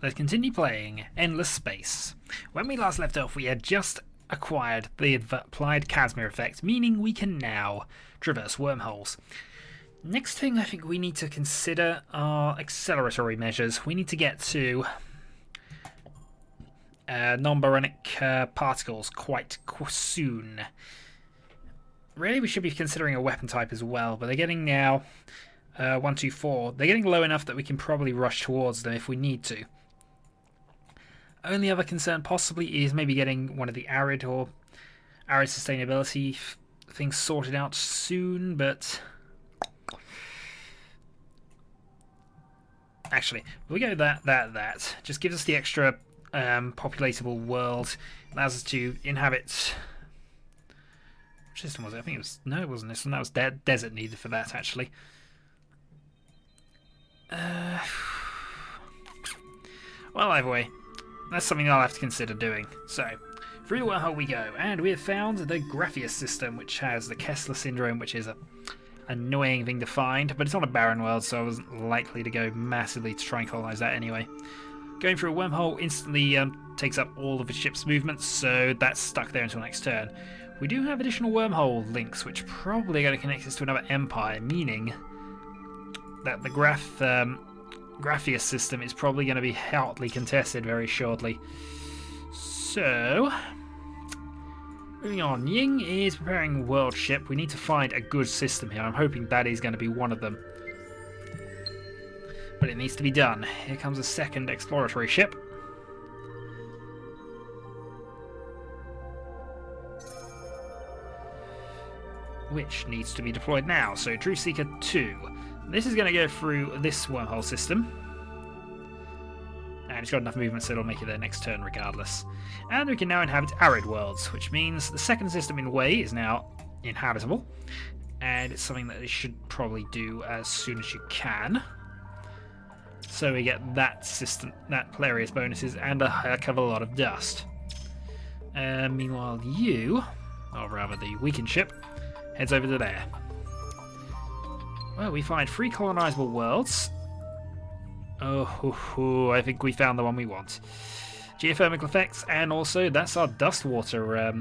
let's continue playing Endless Space. When we last left off, we had just acquired the applied Casimir effect, meaning we can now traverse wormholes. Next thing I think we need to consider are acceleratory measures. We need to get to non-baronic particles quite soon. Really, we should be considering a weapon type as well, but they're getting now 1, 2, 4. They're getting low enough that we can probably rush towards them if we need to. Only other concern possibly is maybe getting one of the arid sustainability things sorted out soon, but actually, we go that. Just gives us the extra populatable world, allows us to inhabit. Which system was it? I think it was. No, it wasn't this one. That was desert needed for that, actually. Well, either way, that's something I'll have to consider doing. So, through the wormhole we go, and we have found the Graphius system, which has the Kessler syndrome, which is a annoying thing to find, but it's not a barren world, so I wasn't likely to go massively to try and colonize that anyway. Going through a wormhole instantly takes up all of the ship's movements, so that's stuck there until next turn. We do have additional wormhole links, which probably are going to connect us to another empire, meaning that the Graphius system is probably going to be hotly contested very shortly. So, moving on. Ying is preparing a world ship. We need to find a good system here. I'm hoping that is going to be one of them. But it needs to be done. Here comes a second exploratory ship. Which needs to be deployed now. So, Truth Seeker 2. This is going to go through this wormhole system. And it's got enough movement so it'll make it their next turn regardless. And we can now inhabit arid worlds, which means the second system in Way is now inhabitable. And it's something that they should probably do as soon as you can. So we get that system, that hilarious bonuses, and a heck of a lot of dust. Meanwhile, you, or rather the weakened ship, heads over to there. Well, we find 3 colonizable worlds. Oh, I think we found the one we want. Geothermal effects, and also that's our dust water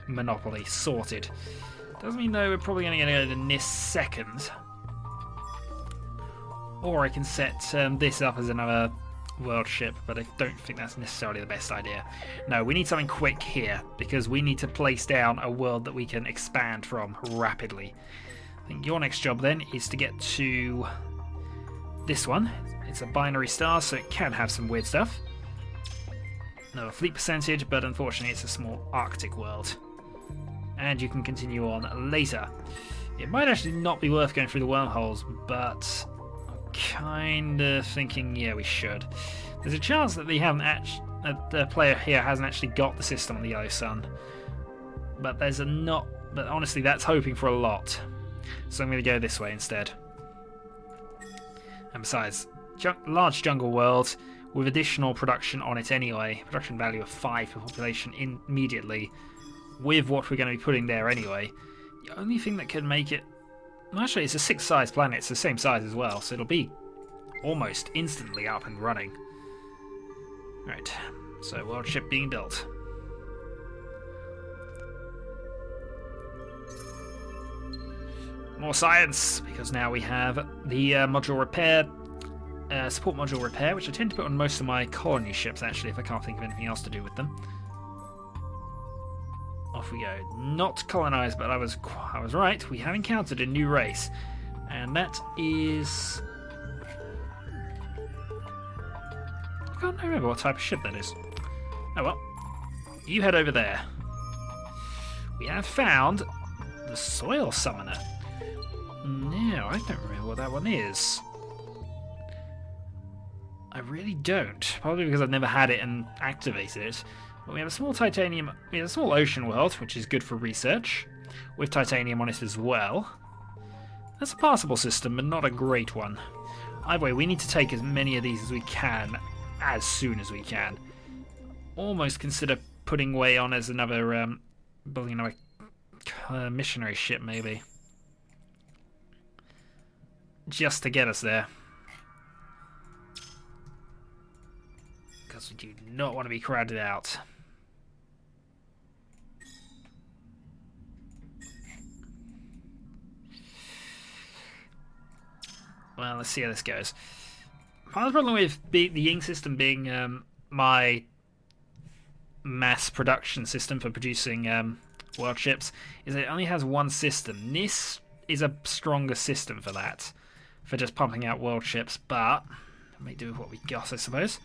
monopoly sorted. Doesn't mean though we're probably going to get it in this second. Or I can set this up as another world ship, but I don't think that's necessarily the best idea. No, we need something quick here, because we need to place down a world that we can expand from rapidly. I think your next job then is to get to this one. It's a binary star, so it can have some weird stuff. Another fleet percentage, but unfortunately it's a small Arctic world. And you can continue on later. It might actually not be worth going through the wormholes, but I'm kind of thinking, yeah, we should. There's a chance that they haven't the player here hasn't actually got the system on the Yellow Sun. But there's a not. But honestly, that's hoping for a lot. So I'm going to go this way instead. And besides, large jungle world with additional production on it anyway. Production value of 5 per population immediately. With what we're going to be putting there anyway. The only thing that can make it... Well, actually, it's a 6-size planet. It's the same size as well. So it'll be almost instantly up and running. Right. So world ship being built. More science, because now we have the module repair, support module repair, which I tend to put on most of my colony ships, actually, if I can't think of anything else to do with them. Off we go. Not colonized, but I was right. We have encountered a new race, and that is... I can't remember what type of ship that is. Oh well. You head over there. We have found the Soil Summoner. No, I don't remember what that one is. I really don't. Probably because I've never had it and activated it. But we have a small titanium. We have a small ocean world, which is good for research, with titanium on it as well. That's a passable system, but not a great one. Either way, we need to take as many of these as we can, as soon as we can. Almost consider putting Way on as another, building another missionary ship, maybe. Just to get us there. because we do not want to be crowded out. Well, let's see how this goes. Part of the problem with the Ying system being my mass production system for producing world ships is that it only has one system. This is a stronger system for that, for just pumping out world ships, but let me do what we got, I suppose.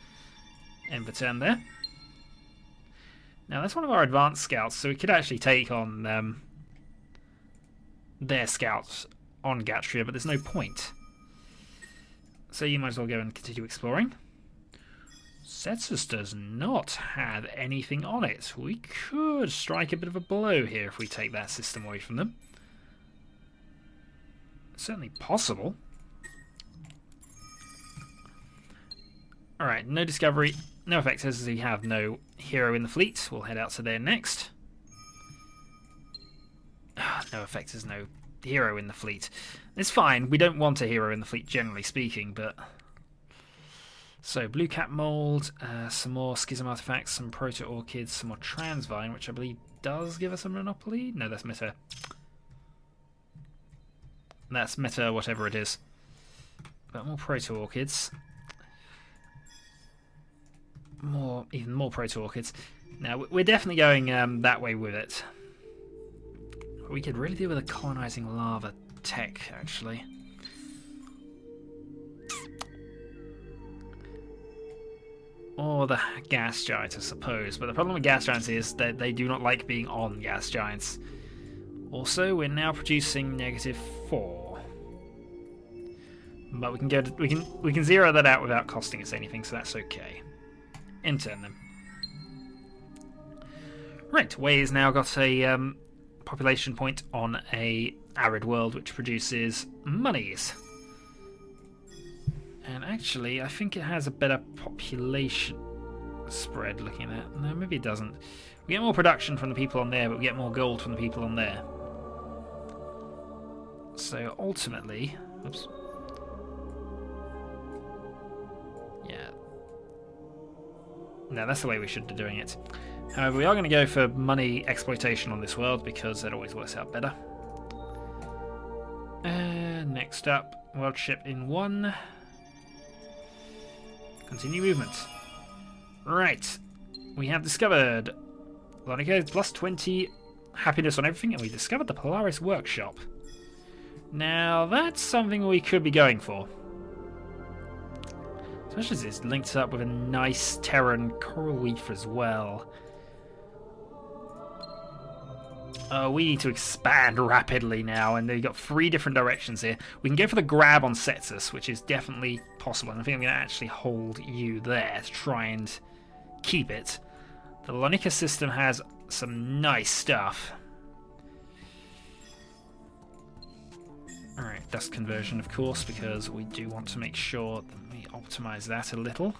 End the turn there. Now that's one of our advanced scouts, so we could actually take on their scouts on Gatria, but there's no point. So you might as well go and continue exploring. Setsus does not have anything on it. We could strike a bit of a blow here if we take that system away from them. It's certainly possible. Alright, no discovery, no effects as we have no hero in the fleet. We'll head out to there next. No effects as no hero in the fleet. It's fine, we don't want a hero in the fleet generally speaking, but... So, blue cap mold, some more schism artifacts, some proto-orchids, some more transvine, which I believe does give us a monopoly? No, that's meta. That's meta whatever it is. But more proto-orchids. Even more proto-orchids. Now, we're definitely going that way with it. We could really do with a colonizing lava tech, actually. Or the gas giants, I suppose. But the problem with gas giants is that they do not like being on gas giants. Also, we're now producing -4. But we can go to, we can zero that out without costing us anything, so that's okay. Intern them. Right, Wei's now got a population point on a arid world which produces monies. And actually, I think it has a better population spread looking at it. No, maybe it doesn't. We get more production from the people on there, but we get more gold from the people on there. So ultimately... Oops. Yeah. No, that's the way we should be doing it. However, we are going to go for money exploitation on this world because that always works out better. Next up, world ship in 1. Continue movement. Right. We have discovered Lonica plus 20 happiness on everything, and we discovered the Polaris Workshop. Now, that's something we could be going for. Especially as it's linked up with a nice Terran coral reef as well. We need to expand rapidly now, and we've got 3 different directions here. We can go for the grab on Setsus, which is definitely possible, and I think I'm going to actually hold you there to try and keep it. The Lonica system has some nice stuff. Alright, dust conversion, of course, because we do want to make sure that we optimize that a little.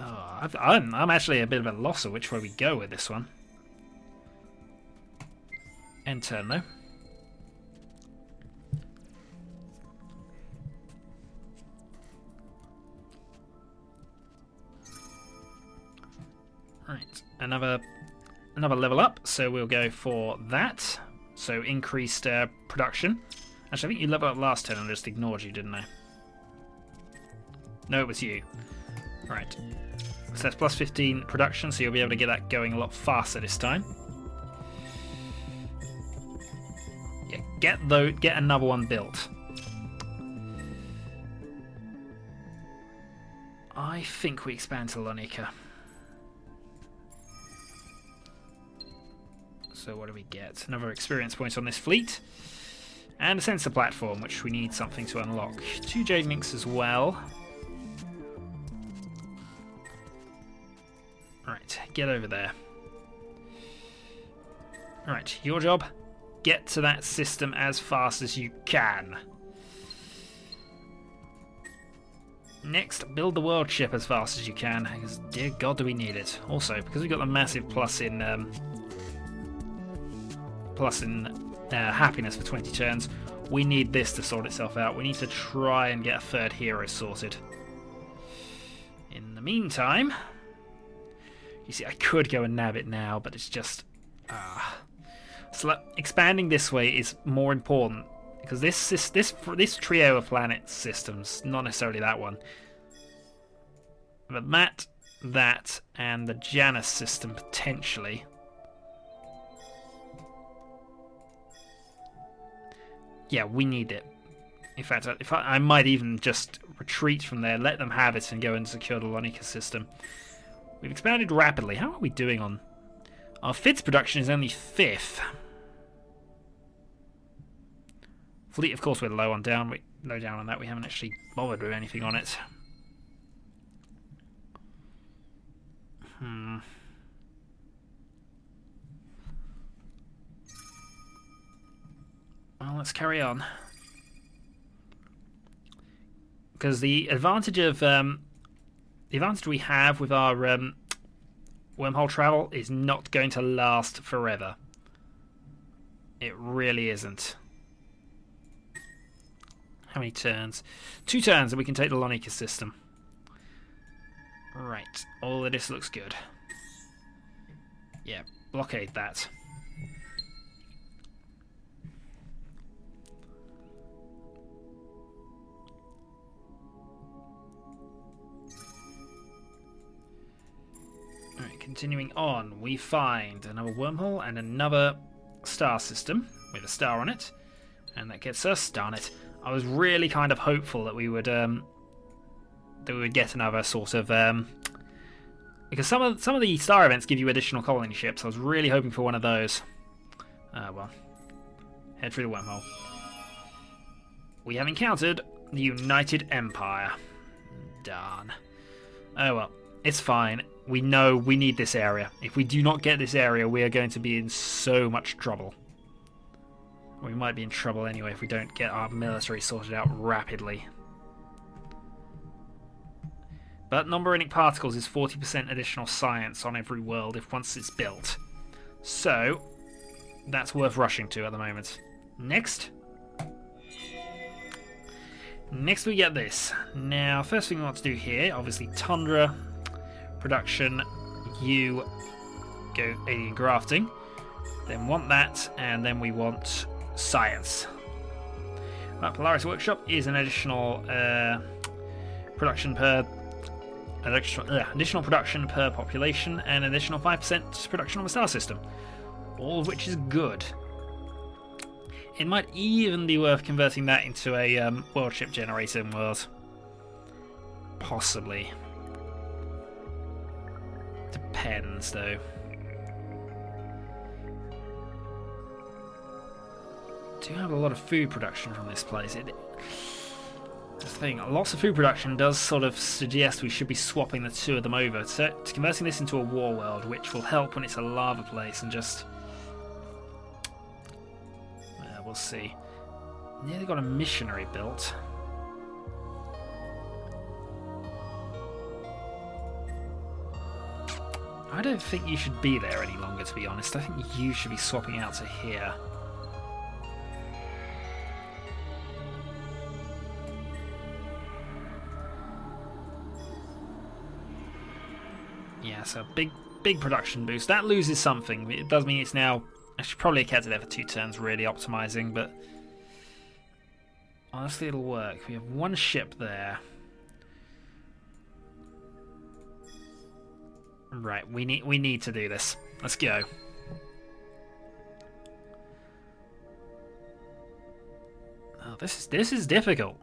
Oh, I'm actually a bit of a loss of which way we go with this one. End turn, though. Right, another level up, so we'll go for that. So increased production. Actually, I think you leveled up last turn and I just ignored you, didn't I? No, it was you. Right. So that's plus 15 production, so you'll be able to get that going a lot faster this time. Yeah, get another one built. I think we expand to Lonica. So what do we get? Another experience point on this fleet. And a sensor platform, which we need something to unlock. 2 Jade Minks as well. Right, get over there. Alright, your job. Get to that system as fast as you can. Next, build the world ship as fast as you can, because dear God do we need it. Also, because we've got the massive plus in happiness for 20 turns, we need this to sort itself out. We need to try and get a 3rd hero sorted. In the meantime, you see, I could go and nab it now, but it's just... So expanding this way is more important, because this trio of planet systems, not necessarily that one, but that, and the Janus system potentially. Yeah, we need it. In fact, I might even just retreat from there, let them have it, and go and secure the Lonica system. We've expanded rapidly. How are we doing on... Our FITS production is only 5th. Fleet, of course, we're low down on that. We haven't actually bothered with anything on it. Well, let's carry on. Because the advantage we have with our wormhole travel is not going to last forever. It really isn't. How many turns? 2 turns and we can take the Lonica system. Right, all of this looks good. Yeah, blockade that. Alright, continuing on, we find another wormhole and another star system with a star on it. And that gets us, darn it. I was really kind of hopeful that we would get another sort of because some of the star events give you additional colony ships. I was really hoping for one of those. Well, head through the wormhole. We have encountered the United Empire. Darn. Oh well, it's fine. We know we need this area. If we do not get this area, we are going to be in so much trouble. We might be in trouble anyway if we don't get our military sorted out rapidly. But non-baronic particles is 40% additional science on every world once it's built. So, that's worth rushing to at the moment. Next we get this. Now, first thing we want to do here, obviously Tundra, production, you go alien grafting. Then want that, and then we want science. Polaris Workshop is an additional production per population and additional 5% production on the star system, all of which is good. It might even be worth converting that into a world ship generator in world. Possibly. Depends, though. Do have a lot of food production from this place. The thing, lots of food production does sort of suggest we should be swapping the 2 of them over. So, converting this into a war world, which will help when it's a lava place, and just... we'll see. Yeah, they've got a missionary built. I don't think you should be there any longer, to be honest. I think you should be swapping out to here. Yeah, so big production boost. That loses something. It does mean it's now... I should probably have kept it there for 2 turns, really optimising, but... honestly, it'll work. We have 1 ship there. Right, we need to do this. Let's go. Oh, this is difficult.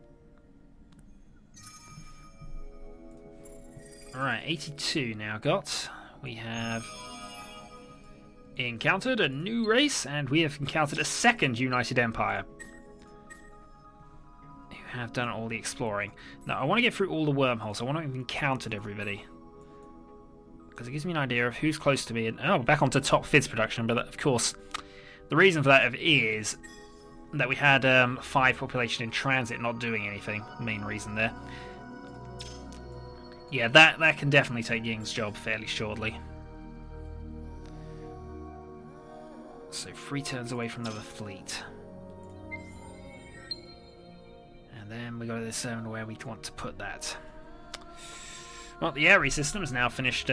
Alright, 82 now got. We have encountered a new race, and we have encountered a second United Empire, who have done all the exploring. Now, I want to get through all the wormholes. I want to have encountered everybody, because it gives me an idea of who's close to me. And oh, back onto top FIDS production, but of course, the reason for that is that we had 5 population in transit not doing anything. Main reason there. Yeah, that can definitely take Ying's job fairly shortly. So 3 turns away from another fleet. And then we got to determine where we want to put that. Well, the Aerie system is now finished.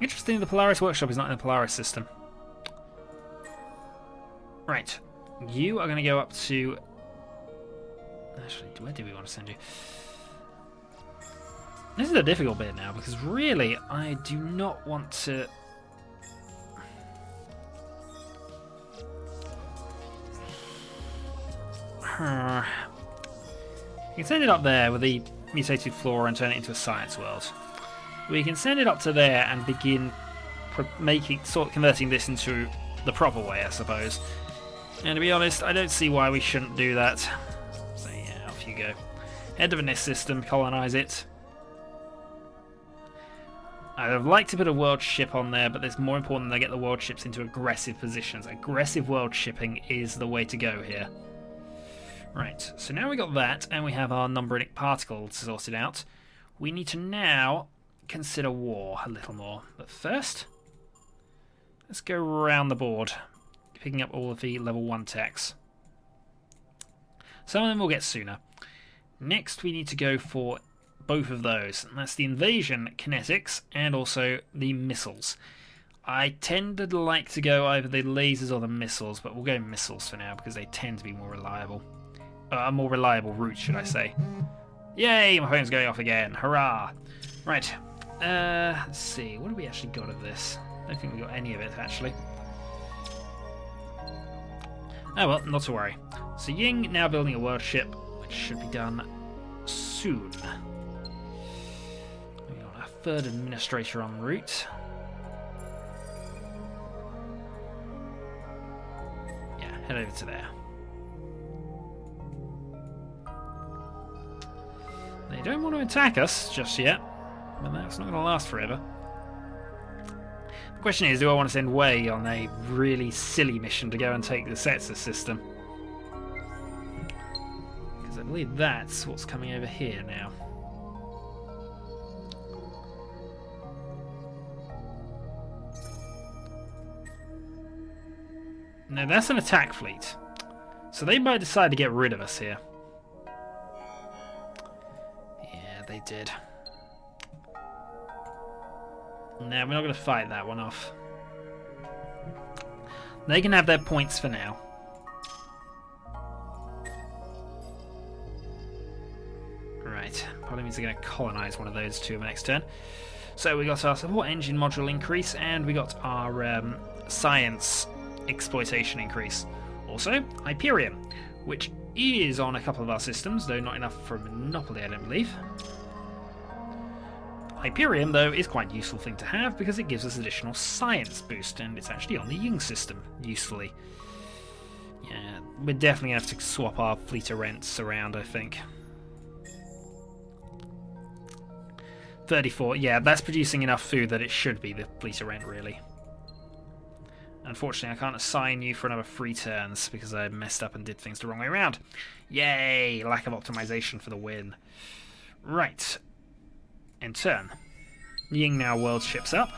Interesting, the Polaris workshop is not in the Polaris system. Right. You are going to go up to... Actually, where do we want to send you? This is a difficult bit now, because really, I do not want to... You can send it up there with the mutated flora and turn it into a science world. We can send it up to there and begin converting this into the proper way, I suppose. And to be honest, I don't see why we shouldn't do that. So yeah, off you go. Head to the nest system, colonize it. I'd have liked to put a world ship on there, but it's more important that I get the world ships into aggressive positions. Aggressive world shipping is the way to go here. Right, so now we got that, and we have our numberonic particles sorted out. We need to now consider war a little more. But first, let's go around the board, picking up all of the level 1 techs. Some of them we'll get sooner. Next, we need to go for both of those, and that's the invasion kinetics and also the missiles. I tend to like to go either the lasers or the missiles, but we'll go missiles for now because they tend to be more reliable. A more reliable route, should I say. Yay, my phone's going off again. Hurrah! Right, let's see, what have we actually got of this? I don't think we got any of it, actually. Oh well, not to worry. So Ying now building a world ship, which should be done soon. We got our third administrator en route. Yeah, head over to there. They don't want to attack us just yet, but that's not going to last forever. The question is, do I want to send Wei on a really silly mission to go and take the Setzer system? Because I believe that's what's coming over here now. No, that's an attack fleet. So they might decide to get rid of us here. They did. Now we're not going to fight that one off. They can have their points for now. Right, probably means they're going to colonize one of those two next turn. So we got our support engine module increase, and we got our science exploitation increase. Also, Hyperion, which is on a couple of our systems, though not enough for Monopoly, I don't believe. Hyperion, though, is quite a useful thing to have because it gives us additional science boost, and it's actually on the Ying system, usefully. Yeah, we're definitely going to have to swap our fleet of rents around, I think. 34, yeah, that's producing enough food that it should be the fleet of rent, really. Unfortunately, I can't assign you for another 3 turns because I messed up and did things the wrong way around. Yay! Lack of optimization for the win. Right. In turn. Ying now world ships up.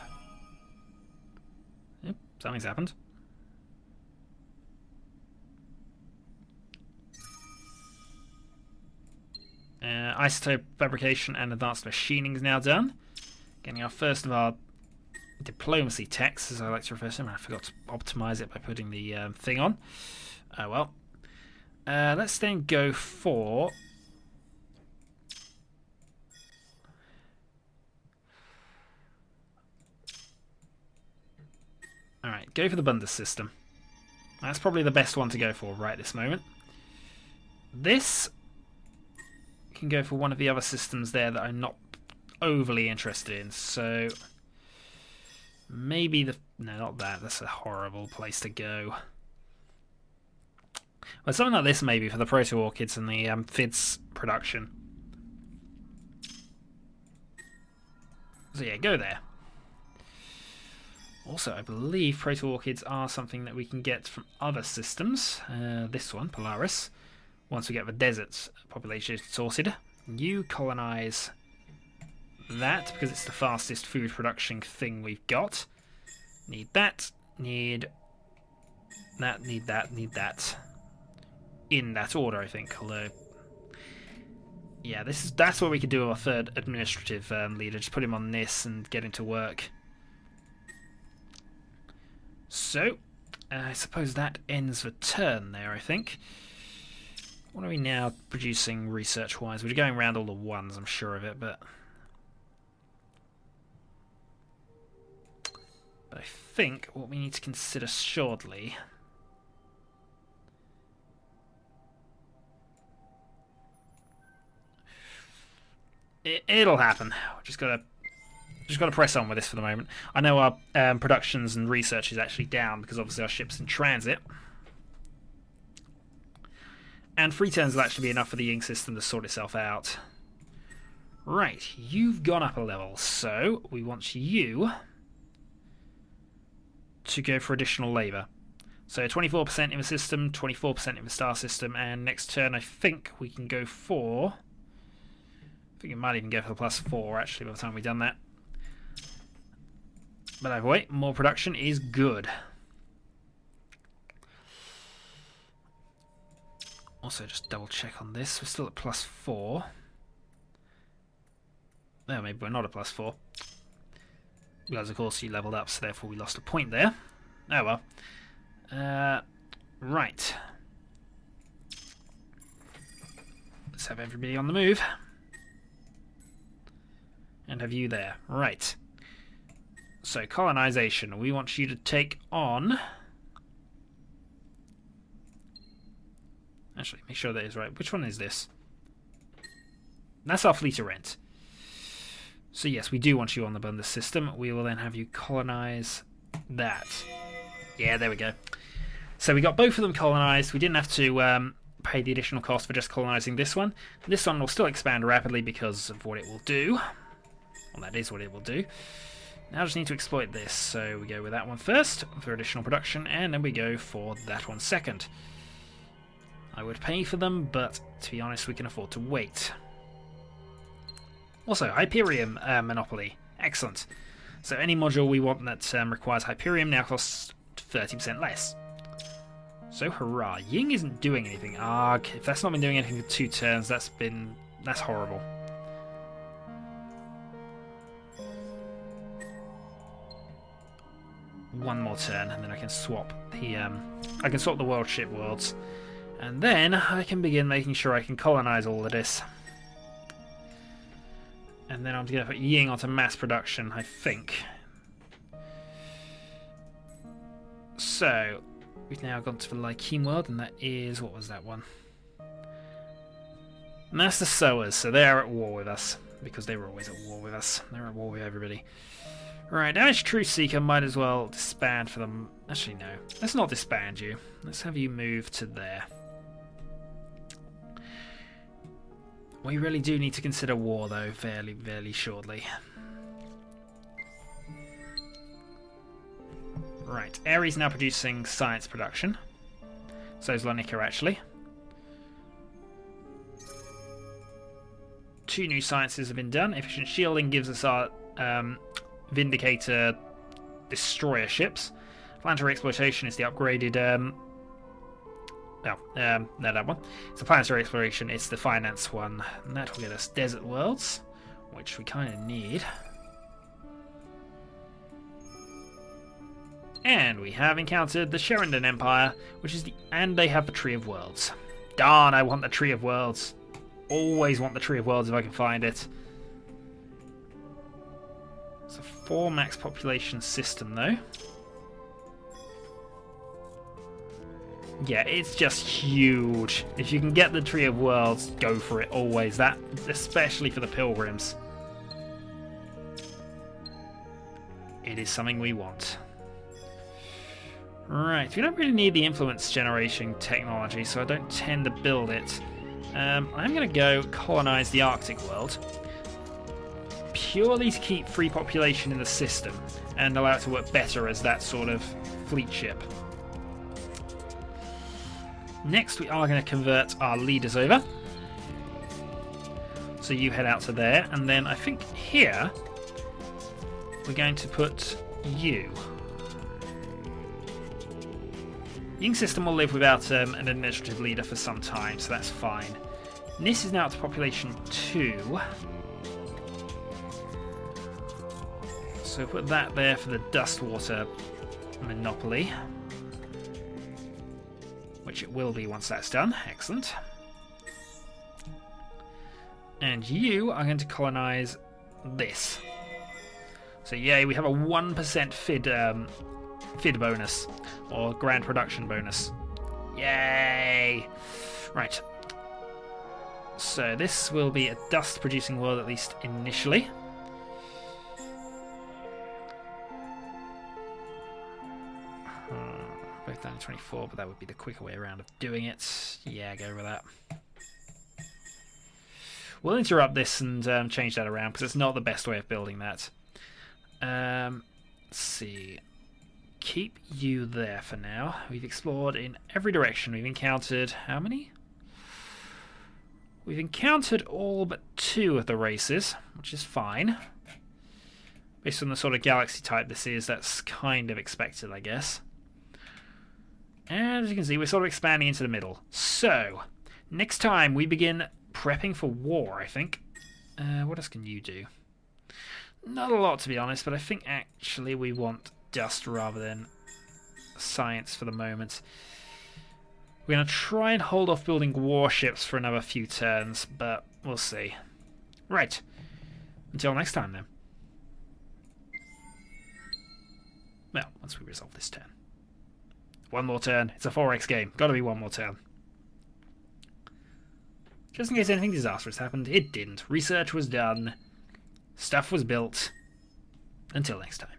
Yep, something's happened. Isotope fabrication and advanced machining is now done. Getting our first of our diplomacy techs, as I like to refer to them. I forgot to optimize it by putting the thing on. Oh well. Let's then go for... Alright, go for the Bundus system. That's probably the best one to go for right this moment. This can go for one of the other systems there that I'm not overly interested in, so maybe the... No, not that. That's a horrible place to go. Well, something like this maybe for the Proto-Orchids and the Amphids production. So yeah, go there. Also, I believe Proto-Orchids are something that we can get from other systems. This one, Polaris. Once we get the desert population sorted. You colonize that, because it's the fastest food production thing we've got. Need that, need that, need that, need that. In that order, I think, although... Yeah, that's what we could do with our third administrative leader. Just put him on this and get him to work. So, I suppose that ends the turn there, I think. What are we now producing research-wise? We're going around all the ones, I'm sure of it, but I think what we need to consider shortly... It'll happen. Just gotta press on with this for the moment. I know our productions and research is actually down because obviously our ship's in transit. And 3 turns will actually be enough for the ink system to sort itself out. Right, you've gone up a level, so we want you to go for additional labour. So 24% in the system, 24% in the star system, and next turn I think we can go for... I think it might even go for the +4 actually by the time we've done that. But either way, more production is good. Also, just double check on this. We're still at +4. No, maybe we're not at +4. Because of course you leveled up, so therefore we lost a point there. Oh well. Right. Let's have everybody on the move. And have you there. Right. So, colonization. We want you to take on... Actually, make sure that is right. Which one is this? That's our fleet of rent. So yes, we do want you on the Bundus system. We will then have you colonize that. Yeah, there we go. So we got both of them colonized. We didn't have to pay the additional cost for just colonizing this one. This one will still expand rapidly because of what it will do. Well, that is what it will do. Now I just need to exploit this. So we go with that one first for additional production, and then we go for that one second. I would pay for them, but to be honest, we can afford to wait. Also, Hyperium monopoly. Excellent. So any module we want that requires Hyperium now costs 30% less. So hurrah. Ying isn't doing anything. Arg. If that's not been doing anything for 2 turns, that's horrible. One more turn, and then I can swap the world ship worlds. And then I can begin making sure I can colonize all of this. And then I'm going to put Ying onto mass production, I think. So, we've now gone to the Lyceum world, and that is... what was that one? Master Sowers, so they're at war with us. Because they were always at war with us. They're at war with everybody. Right, Damaged Truth Seeker might as well disband for them. Actually, no. Let's not disband you. Let's have you move to there. We really do need to consider war, though, fairly, fairly shortly. Right, Ares now producing science production. So is Lonica, actually. 2 new sciences have been done. Efficient shielding gives us our Vindicator destroyer ships. Planetary exploitation is the upgraded... no, that one. It's the planetary exploration, it's the finance one. And that will get us desert worlds, which we kind of need. And we have encountered the Sheridan Empire, which is and they have the Tree of Worlds. Darn, I want the Tree of Worlds. Always want the Tree of Worlds if I can find it. It's a 4 max population system, though. Yeah, it's just huge. If you can get the Tree of Worlds, go for it, always. That, especially for the Pilgrims. It is something we want. Right, we don't really need the influence generation technology, so I don't tend to build it. I'm going to go colonize the Arctic world. Purely to keep free population in the system and allow it to work better as that sort of fleet ship. Next, we are going to convert our leaders over. So you head out to there, and then I think here we're going to put you. Ying system will live without an administrative leader for some time, so that's fine. Nis is now up to population 2. So put that there for the dust water monopoly. Which it will be once that's done. Excellent. And you are going to colonize this. So yay, we have a 1% FID bonus, or grand production bonus. Yay! Right. So this will be a dust-producing world, at least initially. Both down to 24, but that would be the quicker way around of doing it. Yeah, go with that. We'll interrupt this and change that around, because it's not the best way of building that. Let's see. Keep you there for now. We've explored in every direction. We've encountered... how many? We've encountered all but 2 of the races, which is fine. Based on the sort of galaxy type this is, that's kind of expected, I guess. And as you can see, we're sort of expanding into the middle. So, next time we begin prepping for war, I think. What else can you do? Not a lot, to be honest, but I think actually we want dust rather than science for the moment. We're going to try and hold off building warships for another few turns, but we'll see. Right. Until next time, then. Well, once we resolve this turn. One more turn. It's a 4x game. Gotta be one more turn. Just in case anything disastrous happened, it didn't. Research was done. Stuff was built. Until next time.